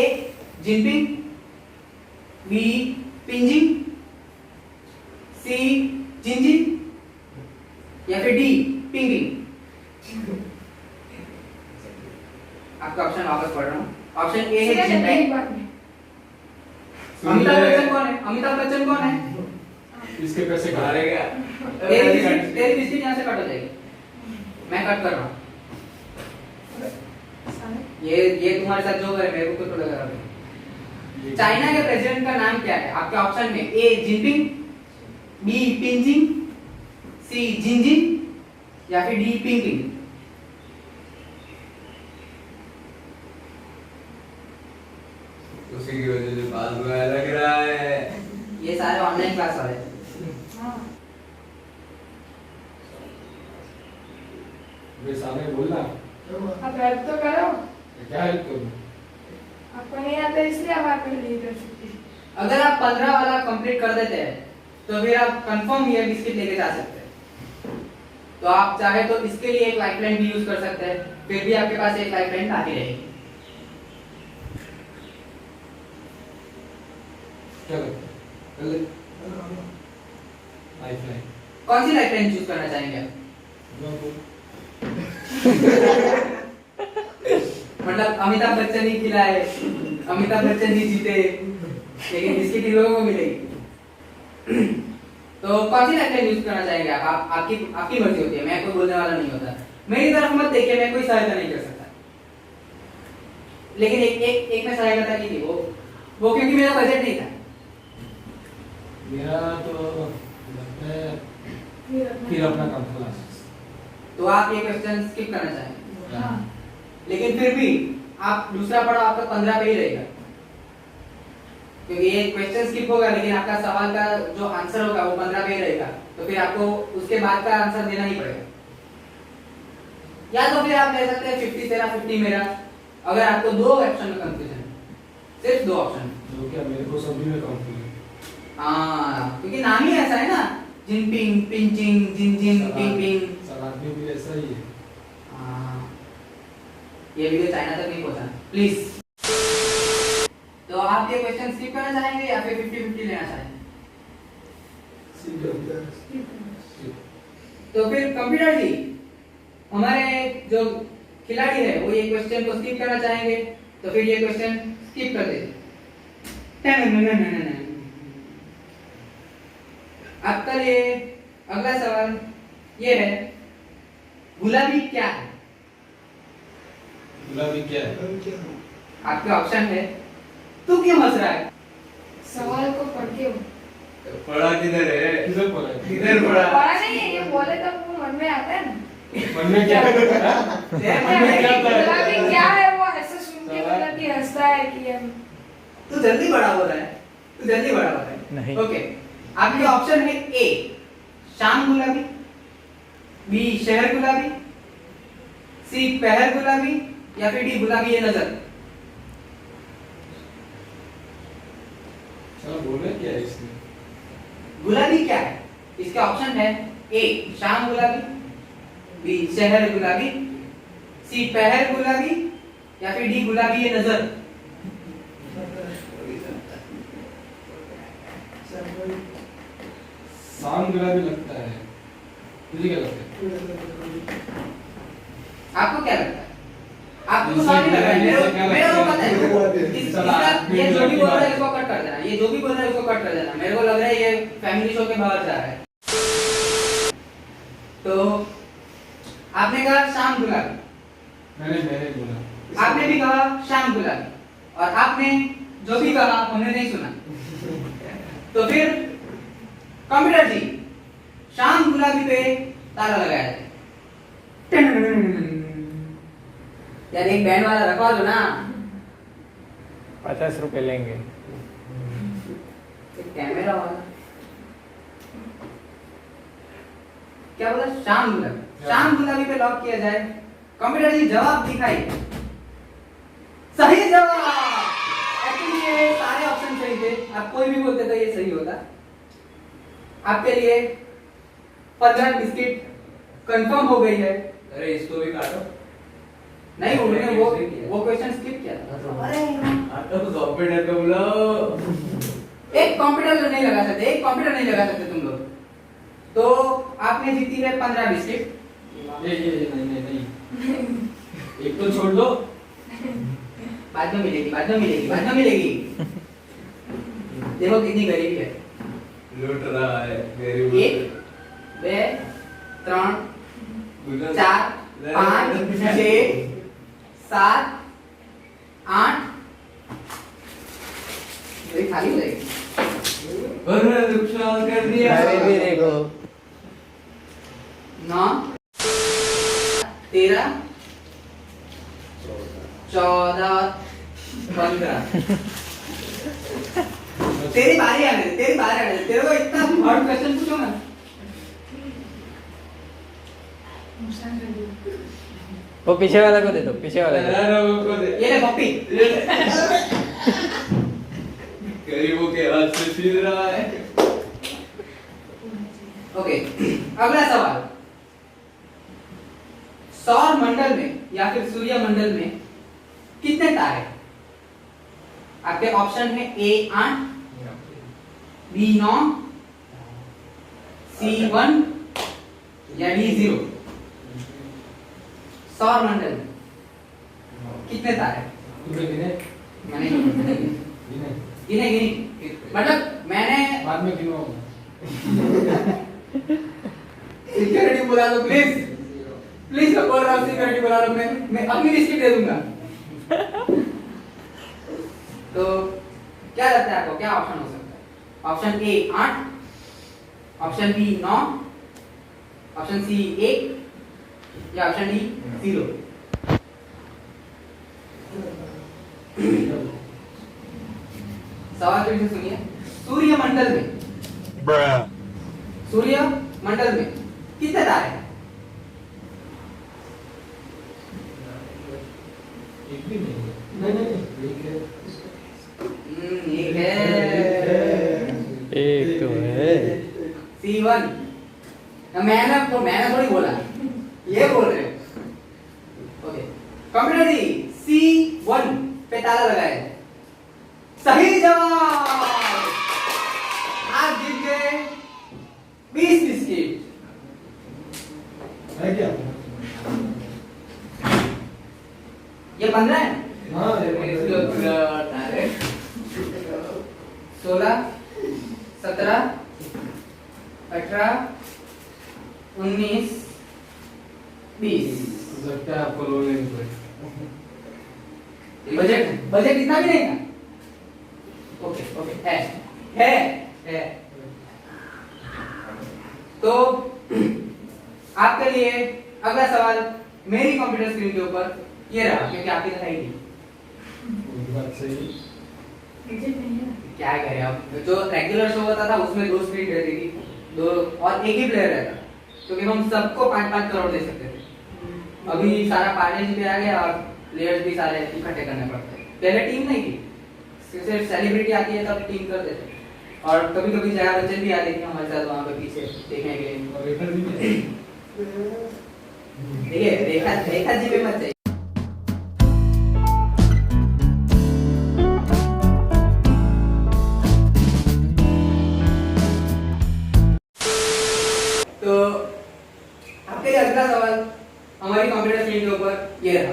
जिनपिंग, बी पिंजिंग, सी जिंजिंग या फिर डी पिंगिंग। आपका ऑप्शन वापस पढ़ रहा हूँ। ऑप्शन ए है जिनपिंग। अमिताभ बच्चन कौन है? अमिताभ बच्चन कौन है? इसके पैसे खा रहे क्या? तेरी बिस्किट यहाँ से कट हो जाएगी। मैं कट कर रहा हूँ। ये तुम्हारे साथ जो करे मेरे को तो लग रहा है। चाइना के प्रेसिडेंट का नाम क्या है? आपके ऑप्शन में ए जिनपिंग, बी पिंजिंग, सी जिनजिंग या फिर डी पिंगिंग। उसी की वजह से पास हुआ लग रहा है। ये सारे ऑनलाइन क्लास वाले। वे सामने बोलना। अब हेल्प तो करो। क्या हेल्प करूं? आपको नहीं आता इसलिए हम आपके लिए कर सकते। अगर आप 15 वाला कंप्लीट कर देते हैं तो फिर आप कंफर्म ये बिस्किट लेके जा सकते हैं। तो आप चाहे तो इसके लिए एक लाइफलाइन भी यूज कर सकते हैं, फिर भी आपके पास एक लाइफलाइन बाकी रहेगी। क्या लगता है? कर ले। लाइफलाइन। कौन सी लाइफलाइन चूज करना चाहेंगे आप? मतलब अमिताभ बच्चन ही खिलाए, अमिताभ बच्चन ही जीते, लेकिन बिस्किट ही लोगों को मिलेगी। तो कौन सी लाइफलाइन यूज करना चाहेंगे आप? आपकी मर्जी होती है, मैं कोई बोलने वाला नहीं होता। मेरी तरफ मत देखिए, मैं कोई सहायता नहीं कर सकता। लेकिन एक मैं सहायता की थी, वो क्योंकि मेरा बजट नहीं था। मेरा तो लगता है फिर अपना काम खलास। तो आप ये क्वेश्चन स्किप करना चाहेंगे। हाँ। लेकिन फिर भी आप दूसरा पढ़ाओ, आपका 15 पे ही रहेगा, क्योंकि ये क्वेश्चन स्किप होगा लेकिन आपका सवाल का जो आंसर होगा वो 15 पे ही रहेगा। तो फिर आपको उसके बाद का आंसर देना ही पड़ेगा। या तो फिर आप ले सकते हैं 50 तेरा 50 मेरा, अगर आपको दो ऑप्शन में कंफ्यूजन है, सिर्फ दो ऑप्शन। जो क्या मेरे को सभी में कंफ्यूज है। हाँ, क्योंकि नाम ही ऐसा है ना, जिनपिंग, पिंचिंग, जिनजिंग, पिंपिंग। सलाद में भी ऐसा ही है। हाँ, ये वीडियो चाइना तक नहीं पहुंचा, प्लीज। तो आप ये क्वेश्चन स्किप करना चाहेंगे या फिर 50-50 लेना चाहेंगे? तो फिर कंप्यूटर जी, हमारे जो खिलाड़ी है वो ये क्वेश्चन को स्किप करना चाहेंगे, तो फिर ये क्वेश्चन स्किप कर दीजिए। आपका ये अगला सवाल ये है, गुलाबी क्या है? गुलाबी क्या है? आपके ऑप्शन है, तू क्यों हंस रहा है? सवाल को पढ़ के पढ़ा किधर है? किधर पढ़ा है? किधर पढ़ा? पढ़ा नहीं है, ये बोले तो वो मन में आता है ना। मन में क्या? तेरे मन में क्या आता है? गुलाबी क्या है वो ऐसे सुन के मतलब कि हंसता है कि हम तू जल्दी बड़ा हो रहा है, तू जल्दी बड़ा हो रहा है। नहीं। ओके, आपके ऑप्शन है ए शाम गुलाबी, बी शहर गुलाबी, सी पहर गुलाबी या फिर डी गुलाबी ये नजर। चलो बोले क्या है इसमें? गुलाबी क्या है? इसके ऑप्शन है ए शाम गुलाबी, बी शहर गुलाबी, सी पहर गुलाबी या फिर डी गुलाबी ये नजर। शाम गुलाबी लगता है। तुझे क्या लगता है? आपको क्या लगता है? आपको तो सामने लग रहा है, मेरे को पता है। ये जो भी बोल रहा है इसको कट कर देना, ये जो भी बोल रहा है उसको कट कर देना। मेरे को लग रहा है ये फैमिली शो के बाहर जा रहा है। तो आपने कहा शाम गुलाबी, मैंने बोला। आपने भी कहा शाम गुलाबी, और आपने जो भी कहा हमने नहीं सुना। तो फिर कंप्यूटर जी, शाम गुलाबी पे ताला लगाया जाए। यार एक बैंड वाला रखवा दो ना। 50 रुपए लेंगे। एक कैमरा वाला। क्या बोला? शाम गुलाबी। शाम गुलाबी पे लॉक किया जाए। कंप्यूटर जी जवाब दिखाइए। सही जवाब। एक्चुअली ये सारे ऑप्शन सही थे, आप कोई भी बोलते तो ये सही होता। आपके लिए 15 बिस्किट कंफर्म हो गई है। अरे इसको भी काटो। नहीं उन्होंने वो क्वेश्चन स्किप किया था। अरे काटो तो कंप्यूटर को बुलाओ। एक कंप्यूटर नहीं लगा सकते तुम लोग। तो आपने जीती है 15 बिस्किट। ये नहीं एक तो छोड़ दो। बाद में मिलेगी। देखो कितनी गरीबी है। लूट रहा है गरीब। 1 2 3 4 5 6 7 8 ये खाली हो जाएगी। अरे नुकसान कर दिया। अरे भी देखो 9 13 14 15 तेरी बारी आने दे। तेरे को इतना हार्ड क्वेश्चन पूछो ना। नुकसान कर दिया। वो पीछे वाला को दे दो, पीछे वाला को। अरे वो दे। ये ले कॉपी। गरीबों के हाथ से छीन रहा है। ओके अगला सवाल। सौर मंडल में या फिर सूर्य मंडल में कितने तारे? आपके ऑप्शन है ए 8, बी 9, सी 1 या डी 0। सौर मंडल में कितने तारे? तुमने गिने? मैंने गिने गिने मतलब मैंने बाद में गिनवाऊंगा। सिक्योरिटी बुला लो प्लीज। मैं बोल रहा हूँ सिक्योरिटी बुला लो। मैं अपनी बिस्किट दे दूंगा। तो क्या लगता है आपको, क्या ऑप्शन हो सकता है? Option A 8, option B 9, option C 1 या ऑप्शन डी 0। सवाल फिर से सुनिए। सूर्य मंडल में कितने तारे हैं? एक भी नहीं। एक है। एक है। एक तो है। C1 मैंने थोड़ी बोला, ये बोल रहे हो। ओके कंप्यूटर जी C1 पे ताला लगाए। सही जवाब। आप जीत गए 20 बिस्किट। है क्या? ये 15 है। हाँ ये इसको पूरा तारे। 16 17 18 19 20। लगता है आपको लोन लेनी पड़ेगी। बजट इतना भी नहीं था। ओके है। तो आपके लिए अगला सवाल मेरी कंप्यूटर स्क्रीन के ऊपर ये रहा, क्योंकि आपकी तो है ही नहीं। बात सही। बजट नहीं है। क्या करें अब, जो रेगुलर शो होता था उसमें 2 स्क्रीन रहती थी, 2 और एक ही प्लेयर रहता, क्योंकि हम सबको 5-5 करोड़ दे सकते थे। अभी सारा पार्टनरशिप पे आ गया और प्लेयर्स भी सारे इकट्ठे करने पड़ते हैं। पहले टीम नहीं थी, सिर्फ सेलिब्रिटी आती है तब टीम करते थे। और कभी कभी जया बच्चन भी आती थी हमारे साथ वहाँ पे पीछे देखने के लिए। और वेटर भी है। देखिए रेखा जी पे मत जाइए। तो आपके लिए अगला सवाल हमारी कंप्यूटर स्क्रीन के ऊपर ये रहा।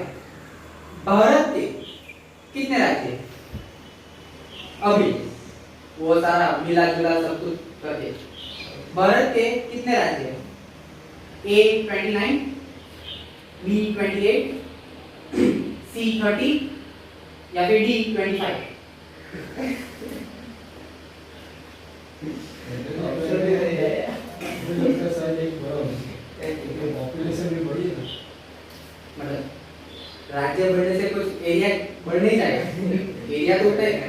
भारत के कितने राज्य हैं? अभी वो सारा मिला जुला सब कुछ करके भारत के कितने राज्य हैं? A 29, B 28, C 30 या फिर D 25? पॉपुलेशन भी बढ़ी है। मतलब राज्य बढ़ने से कुछ एरिया बढ़ नहीं जाएगा। एरिया तो उतना ही है।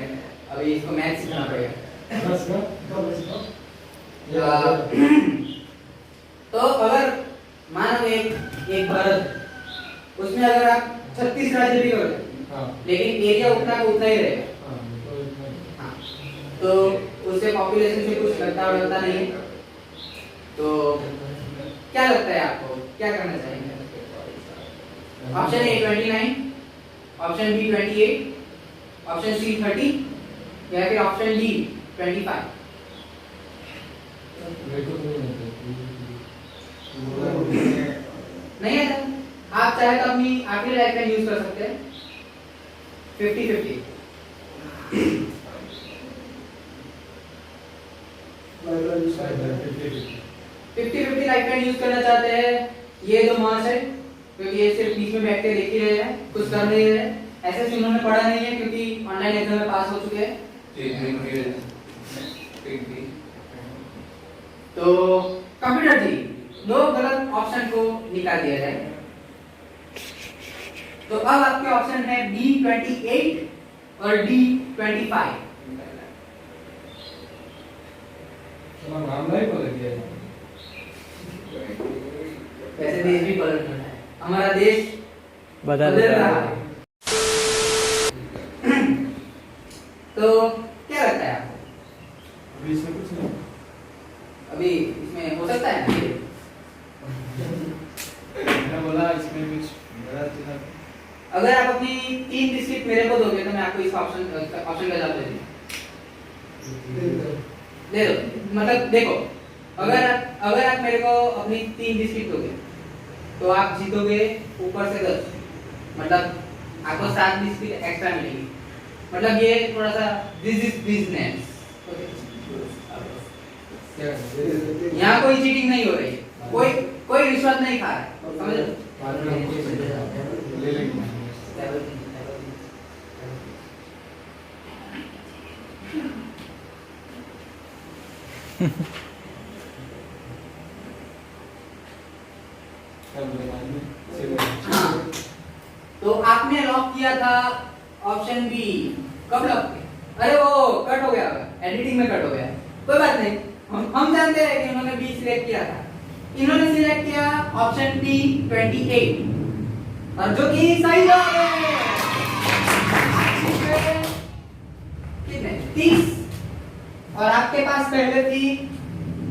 अभी इसको मैथ सीखना पड़ेगा। तो अगर मान लो एक भारत, उसमें अगर आप 36 राज्य भी कर हाँ। लेकिन एरिया उतना का उतना ही रहेगा। हाँ, तो इतना- हाँ, तो उससे पॉपुलेशन से कुछ लगता नहीं है। तो क्या लगता है आपको क्या करना चाहिए? Option A 29, option B 28, option C 30 या फिर ऑप्शन डी 25? मेरे को तो नहीं है आप चाहे तो अपनी आखिरी लाइफ का यूज कर सकते हैं 50-50। लाइफ लाइन यूज शायद करते हैं 50-50 लाइफ का यूज करना चाहते हैं ये दो मास है, क्योंकि ये सिर्फ बीच में बैठ के देख ही रहे हैं, कुछ कर नहीं रहे हैं। ऐसे इन्होंने पढ़ा नहीं है क्योंकि ऑनलाइन एग्जाम में पास हो चुके हैं। तो कंप्यूटर जी दो गलत ऑप्शन को निकाल दिया जाए। तो अब आपके ऑप्शन है बी 28 और डी 25। चलो मामला ही बदल गया है। वैसे देश भी बदल रहा है, हमारा देश बदल रहा है। तो क्या लगता है आपको अभी इसमें कुछ नहीं। अभी इसमें हो सकता है ना? मैंने बोला इसमें कुछ गलत है। अगर आप अपनी 3 डिस्ट्रिक्ट मेरे को दोगे तो मैं आपको इस ऑप्शन का जवाब दे दूंगा। दे दो, मतलब देखो, अगर आप मेरे को अपनी 3 डिस्ट्रिक्ट दोगे तो आप जीतोगे ऊपर से 10, मतलब आपको 7 डिस्ट्रिक्ट एक्स्ट्रा मिलेगी। मतलब ये थोड़ा सा दिस इज बिजनेस। यहाँ कोई चीटिंग नहीं हो रही है, कोई रिश्वत नहीं खा रहा है, समझ लो? बाद में हमको ले लेंगे। हाँ, तो आपने लॉक किया था ऑप्शन बी। कब लॉक किया? अरे वो कट हो गया, एडिटिंग में कट हो गया, कोई बात नहीं। हम जानते हैं कि उन्होंने बी सिलेक्ट किया था। इन्होंने सिलेक्ट किया ऑप्शन बी 28, और जो कि सही जवाब है। कितने? 30, और आपके पास पहले थी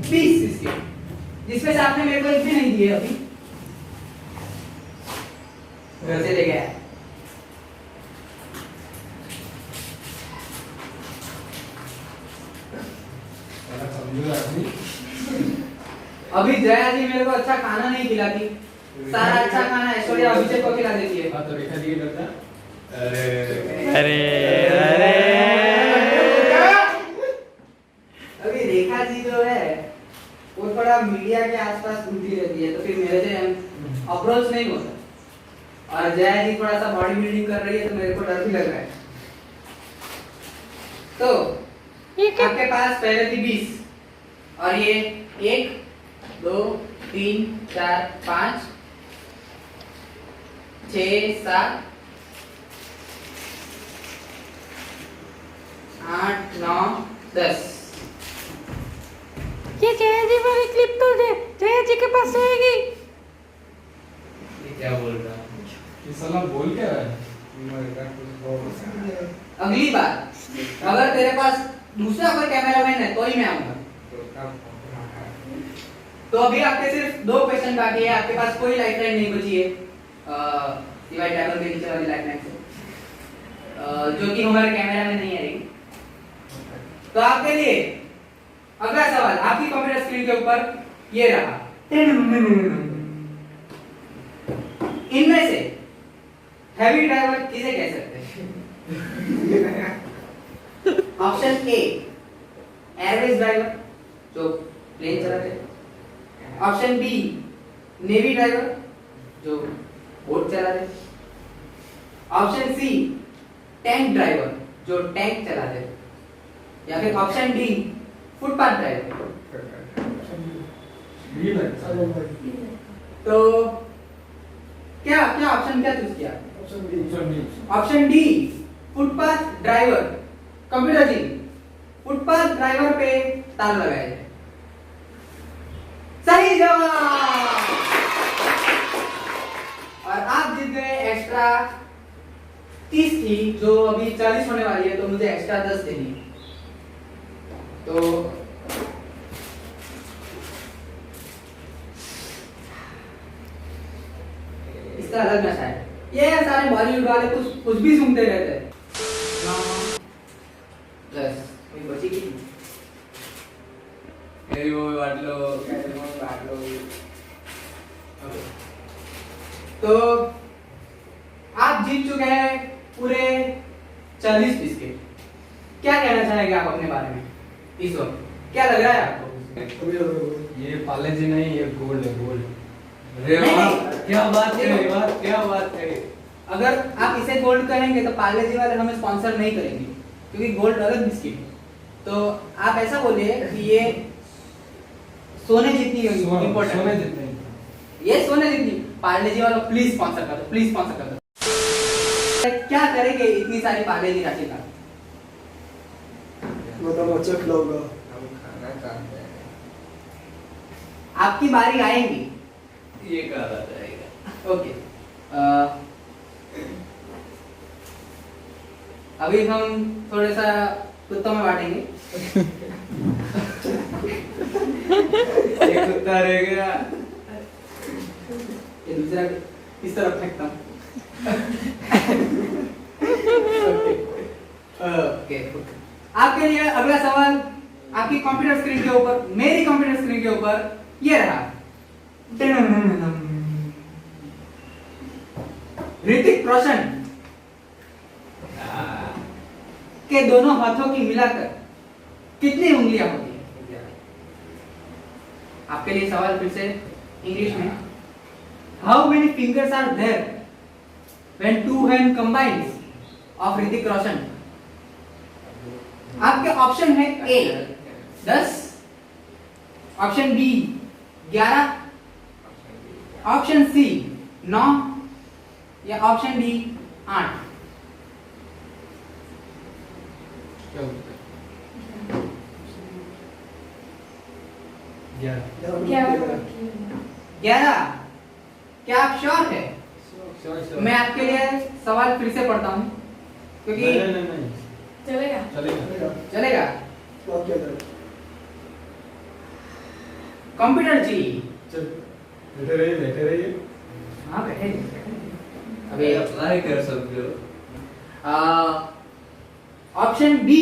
20 इसके, जिसमें से आपने मेरे को एक भी नहीं दिए अभी। वैसे ले गया अभी जया जी मेरे को अच्छा खाना नहीं खिलाती, सारा अच्छा खाना ऐश्वर्या अभिषेक को खिला देती है। तो रेखा जी करता। अरे अरे अभी रेखा जी जो है वो थोड़ा मीडिया के आसपास घूमती रहती है, तो फिर मेरे से अप्रोच नहीं होता। और जया जी थोड़ा सा बॉडी बिल्डिंग कर रही है, तो मेरे को डर भी लग रहा है। तो आपके पास पहले थी 20, और ये 1 2 3 4 5 6 7 8 9 10। ये जया जी वाली क्लिप तो दे, जया जी के पास रहेगी। ये क्या बोल रहा है? ये साला बोल क्या रहा है? अगली बार अगर तेरे पास दूसरा कोई कैमरामैन है तो ही मैं आऊंगा। तो अभी आपके सिर्फ 2 क्वेश्चन बाकी है, आपके पास कोई लाइफलाइन नहीं बची है सिवाय टेबल के नीचे वाली लाइफलाइन से, जो कि हमारे कैमरा में नहीं आएगी। तो आपके लिए अगला सवाल आपकी कंप्यूटर स्क्रीन के ऊपर ये रहा। इनमें से हैवी ड्राइवर किसे कह सकते हैं? ऑप्शन ए एयरवेज ड्राइवर जो प्लेन चलाते हैं, ऑप्शन बी नेवी ड्राइवर जो बोट चलाते हैं, ऑप्शन सी टैंक ड्राइवर जो टैंक चलाते हैं, या फिर ऑप्शन डी फुटपाथ ड्राइवर। तो क्या क्या ऑप्शन क्या चूज किया? Option D footpath driver. Computer ji footpath driver पे ताला लगाया जाए। सही जवाब। और आप जीत गए एक्स्ट्रा 30 थी जो अभी 40 होने वाली है, तो मुझे एक्स्ट्रा 10 देनी है। तो इसका अलग नशा है। ये सारे बॉलीवुड वाले कुछ भी सुनते रहते हैं। बस कोई बची की मेरी मम्मी बांट लो। तो आप जीत चुके हैं पूरे 40 बिस्किट। क्या कहना चाहेंगे आप अपने बारे में इस वक्त? क्या लग रहा है आपको? अभी अभी ये पार्ले-जी नहीं, ये गोल्ड है, गोल्ड। अरे नहीं, वाह, नहीं। क्या बात देखो। करी, बात क्या बात करी। अगर आप इसे गोल्ड कहेंगे तो पार्ले जी वाले हमें स्पॉन्सर नहीं करेंगे, क्योंकि गोल्ड अलग बिस्किट है। तो आप ऐसा बोलिए कि ये सोने जितनी सोने इम्पोर्टेंट जितने ही। ये सोने जितनी। पार्ले जी वालों प्लीज स्पॉन्सर कर दो, प्लीज स्पॉन्सर कर दो। क्या करेंगे इतनी सारी पार्ले जी राशि का? मतलब अच्छा खिलाऊंगा। हम खाना चाहते हैं। आपकी बारी आएगी। ये कहा जाएगा। ओके, अभी हम थोड़ा सा कुत्तों में बांटेंगे। एक कुत्ता रह गया। ये दूसरा इस तरफ फेंकता हूँ। ओके, आपके लिए अगला सवाल आपकी कंप्यूटर स्क्रीन के ऊपर, मेरी कंप्यूटर स्क्रीन के ऊपर ये रहा। ऋतिक रोशन के दोनों हाथों की मिलाकर कितनी उंगलियां होती है? आपके लिए सवाल फिर से इंग्लिश में। How many fingers are there when two hand combines of Hrithik Roshan? आपके ऑप्शन है A 10, option B 11, option C 9 या ऑप्शन डी 8। क्या होता है? 11। क्या 11। क्या आप श्योर है? श्योर। मैं आपके लिए सवाल फिर से पढ़ता हूँ क्योंकि नहीं। चलेगा? चलेगा। चलेगा। तो आप क्या करें? कंप्यूटर जी। चल, बैठे रहिए। हाँ बैठे। अभी अप्लाई कर सकते हो। ऑप्शन बी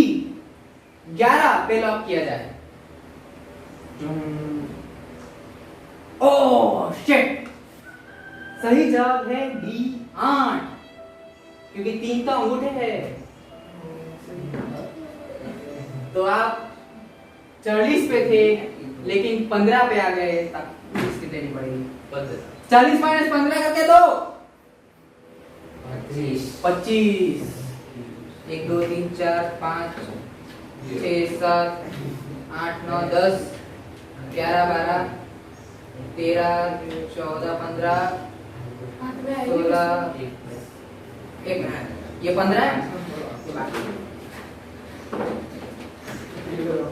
11 पे लॉक किया जाए। ओह शिट, सही जवाब है डी 8, क्योंकि 3 तो अंगूठे हैं। तो आप 40 पे थे लेकिन 15 पे आ गए, तब इसकी देनी पड़ेगी। 40 माइनस 15 करके दो 25। 1 2 3 4 5 6 7 8 9 10 11 12 13 14 15 हाथ में आएगी 16 एक मिनट, ये 15 है। ये बाकी है। ये करो।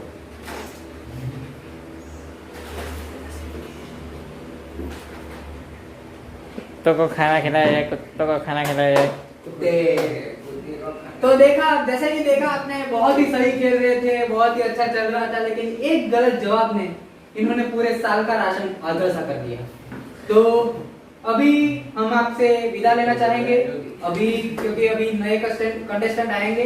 कुत्तों को खाना खिलाया जाए, कुत्तों को खाना खिलाया जाए। तो देखा, जैसे कि देखा आपने, बहुत ही सही खेल रहे थे, बहुत ही अच्छा चल रहा था, लेकिन एक गलत जवाब ने इन्होंने पूरे साल का राशन आधा सा कर दिया। तो अभी हम आपसे विदा लेना चाहेंगे, अभी क्योंकि अभी नए कंटेस्टेंट आएंगे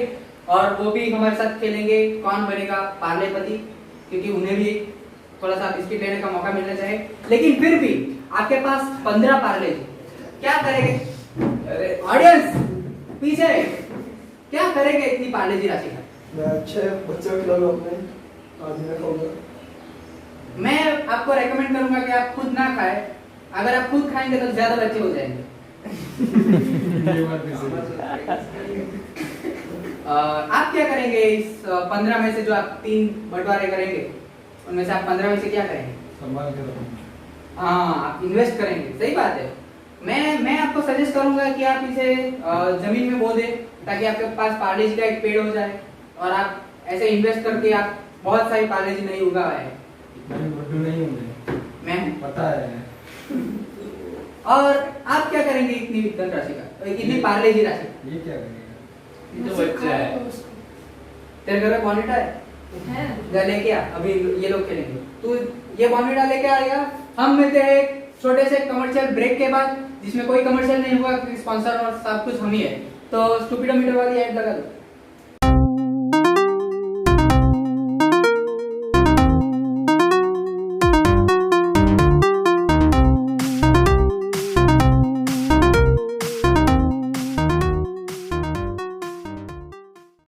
और वो भी हमारे साथ खेलेंगे कौन बनेगा पार्लेपति, क्योंकि उन्हें भी थोड़ा सा बिस्किट लेने का मौका मिलना चाहिए। लेकिन फिर भी आपके पास 15 पार्ले, क्या करेंगे? अरे ऑडियंस पीछे, क्या करेंगे इतनी पार्ले जी राशि का? मैं अच्छे बच्चों को खिलाऊंगा अपने, आज मैं खाऊंगा। मैं आपको रेकमेंड करूंगा कि आप खुद ना खाएं। अगर आप खुद खाएंगे तो ज्यादा बच्चे हो जाएंगे। ये बात भी सही है। आप क्या करेंगे इस 15 में से? जो आप 3 बंटवारे करेंगे उनमें से आप 15 में से क्या करेंगे? संभाल के रखो। हाँ, आप इन्वेस्ट करेंगे, सही बात है। मैं आपको सजेस्ट करूंगा कि आप इसे जमीन में बो दें, ताकि आपके पास पार्ले जी का एक पेड़ हो जाए और आप ऐसे इन्वेस्ट करके आप बहुत सारी पार्ले जी नहीं उगा है। मैं गुड्डू नहीं हूँ, मैं पता है। और आप क्या करेंगे इतनी धनराशि का, इतनी पार्ले जी राशि? ये क्या करेगा? ये तो बच्चा है। तेरे घर में बॉर्नविटा है? है। जा लेके आ, अभी ये लोग खेलेंगे। तू ये बॉर्नविटा लेके आएगा, हम मिलते हैं छोटे से कमर्शियल ब्रेक के बाद, जिसमें कोई कमर्शियल नहीं हुआ, स्पॉन्सर और सब कुछ हम ही है, तो स्टूपिडोमीटर वाली ऐड लगा दो।